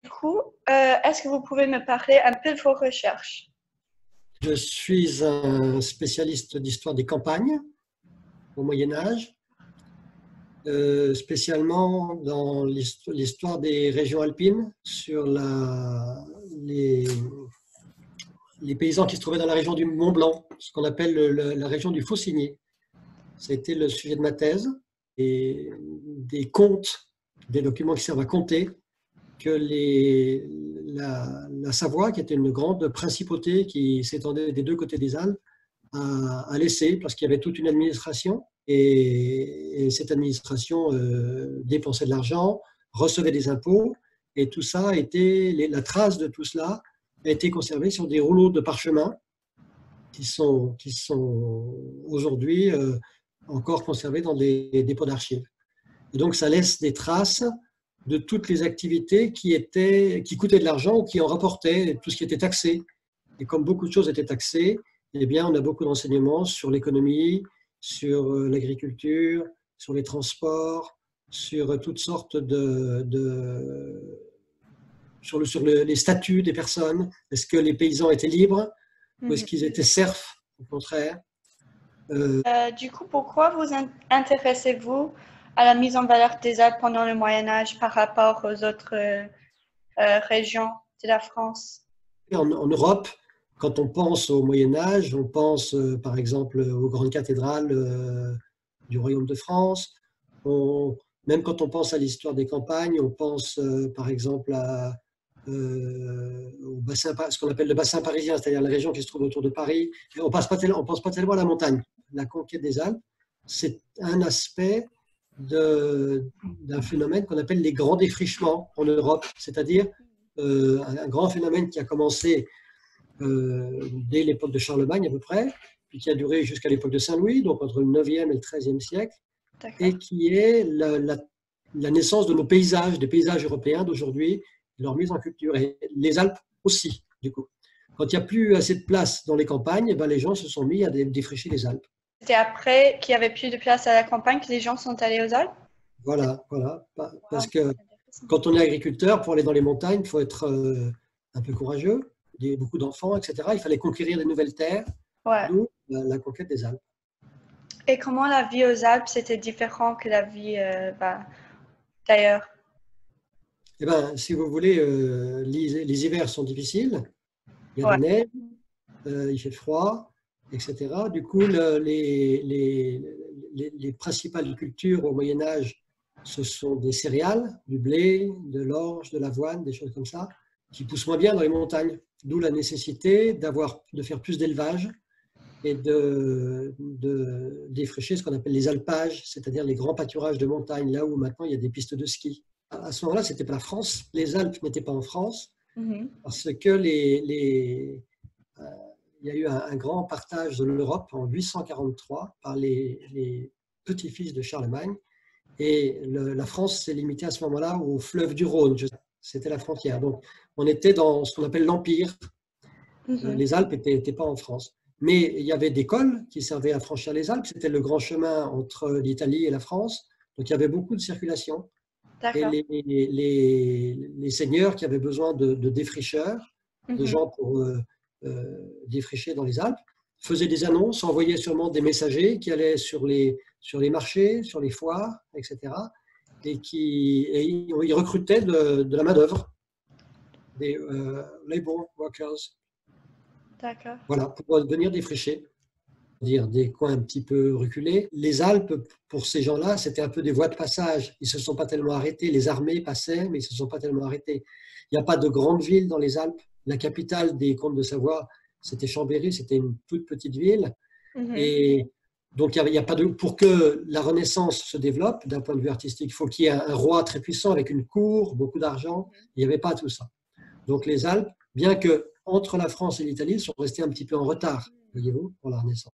Du coup, est-ce que vous pouvez me parler un peu de vos recherches? Je suis un spécialiste d'histoire des campagnes au Moyen Âge, spécialement dans l'histoire des régions alpines, sur les paysans qui se trouvaient dans la région du Mont Blanc, ce qu'on appelle la région du Faucigny. C'était le sujet de ma thèse, et des comptes, des documents qui servent à compter, que la Savoie, qui était une grande principauté qui s'étendait des deux côtés des Alpes, a laissé, parce qu'il y avait toute une administration, et cette administration dépensait de l'argent, recevait des impôts, et tout ça a été, la trace de tout cela a été conservée sur des rouleaux de parchemin qui sont aujourd'hui encore conservés dans des dépôts d'archives. Et donc ça laisse des traces de toutes les activités qui coûtaient de l'argent, qui en rapportaient, tout ce qui était taxé. Et comme beaucoup de choses étaient taxées, eh bien, on a beaucoup d'enseignements sur l'économie, sur l'agriculture, sur les transports, sur toutes sortes sur les statuts des personnes. Est-ce que les paysans étaient libres ou est-ce qu'ils étaient serfs, au contraire? Du coup, pourquoi vous intéressez-vous à la mise en valeur des Alpes pendant le Moyen Âge par rapport aux autres régions de la France? En Europe, quand on pense au Moyen Âge, on pense par exemple aux grandes cathédrales du Royaume de France. Même quand on pense à l'histoire des campagnes, on pense par exemple au bassin, ce qu'on appelle le bassin parisien, c'est-à-dire la région qui se trouve autour de Paris. Et on ne pense pas tellement à la montagne. La conquête des Alpes, c'est un aspect d'un phénomène qu'on appelle les grands défrichements en Europe, c'est-à-dire un grand phénomène qui a commencé dès l'époque de Charlemagne à peu près, puis qui a duré jusqu'à l'époque de Saint-Louis, donc entre le 9e et le 13e siècle, et qui est la naissance de nos paysages, des paysages européens d'aujourd'hui, leur mise en culture, et les Alpes aussi, du coup. Quand il n'y a plus assez de place dans les campagnes, eh ben, les gens se sont mis à défricher les Alpes. C'était après qu'il n'y avait plus de place à la campagne que les gens sont allés aux Alpes? Voilà, voilà. Parce Wow, que quand on est agriculteur, pour aller dans les montagnes, il faut être un peu courageux. Il y a beaucoup d'enfants, etc. Il fallait conquérir des nouvelles terres, ouais. d'où la conquête des Alpes. Et comment la vie aux Alpes, c'était différent que la vie d'ailleurs? Eh ben, si vous voulez, les hivers sont difficiles. Il y a de Ouais. la neige, il fait froid, etc. Du coup, les principales cultures au Moyen Âge, ce sont des céréales, du blé, de l'orge, de l'avoine, des choses comme ça, qui poussent moins bien dans les montagnes. D'où la nécessité de faire plus d'élevage et de défricher ce qu'on appelle les alpages, c'est-à-dire les grands pâturages de montagne, là où maintenant il y a des pistes de ski. À ce moment-là, ce n'était pas la France. Les Alpes n'étaient pas en France parce que il y a eu un grand partage de l'Europe en 843 par les petits-fils de Charlemagne. Et la France s'est limitée à ce moment-là au fleuve du Rhône. C'était la frontière. Donc, on était dans ce qu'on appelle l'Empire. Les Alpes n'étaient pas en France. Mais il y avait des cols qui servaient à franchir les Alpes. C'était le grand chemin entre l'Italie et la France. Donc, il y avait beaucoup de circulation. Et D'accord. les seigneurs qui avaient besoin de défricheurs, de gens pour défricher dans les Alpes, faisaient des annonces, envoyaient sûrement des messagers qui allaient sur les marchés, sur les foires, etc. Et ils recrutaient de la main-d'œuvre, des labor workers, D'accord. voilà, pour venir défricher. Dire des coins un petit peu reculés. Les Alpes, pour ces gens-là, c'était un peu des voies de passage. Ils ne se sont pas tellement arrêtés. Les armées passaient, mais ils ne se sont pas tellement arrêtés. Il n'y a pas de grande ville dans les Alpes. La capitale des comtes de Savoie, c'était Chambéry, c'était une toute petite ville. Et donc, il y a pas de, pour que la Renaissance se développe d'un point de vue artistique, il faut qu'il y ait un roi très puissant avec une cour, beaucoup d'argent. Il n'y avait pas tout ça. Donc, les Alpes, bien que entre la France et l'Italie, sont restés un petit peu en retard, voyez-vous, pour la Renaissance.